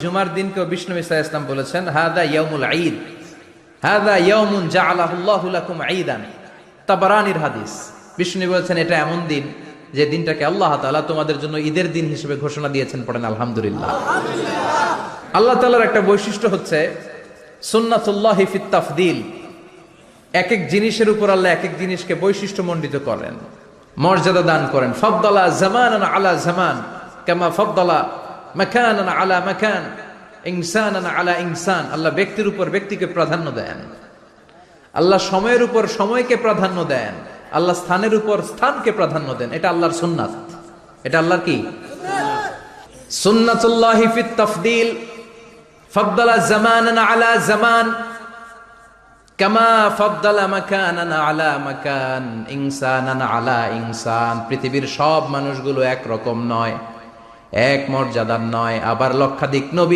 জুমার দিনকে বিষ্ণু ঈসা ইসলাম বলেছেন হাদা ইয়াউমুল ঈদ, হাদা ইয়াউমুন জাআলাহুল্লাহু লাকুম ঈদান। তাবারানির হাদিস। বিষ্ণু বলেছেন এটা এমন দিন যে দিনটাকে আল্লাহ তাআলা তোমাদের জন্য ঈদের দিন হিসেবে ঘোষণা দিয়েছেন। পড়েন আলহামদুলিল্লাহ। আল্লাহ তাআলার একটা বৈশিষ্ট্য হচ্ছে সুন্নাতুল্লাহি ফিত তাফদীল। এক এক জিনিসের উপর আল্লাহ এক এক জিনিসকে বৈশিষ্ট্যমণ্ডিত করেন, মর্যাদা দান করেন। ফাদ্দালা জামানান আলা জামান কামা ফাদ্দালা মাকানান আলা মাকান, ইনসানান আলা ইনসান। আল্লাহ ব্যক্তির উপর ব্যক্তিকে প্রাধান্য দেন, আল্লাহ সময়ের উপর সময়কে প্রাধান্য দেন, আল্লাহ স্থানের উপর স্থানকে প্রাধান্য দেন। এটা আল্লাহর সুন্নাত। এটা আল্লাহর কি সুন্নাতুল্লাহি ফিত তাফদীল। ফাদ্দালা জামানান আলা জামান কামা ফাদ্দালা মাকানান আলা মাকান, ইনসানান আলা ইনসান। পৃথিবীর সব মানুষগুলো এক রকম নয়, এক মর্যাদার নয়। আবার লক্ষাধিক নবী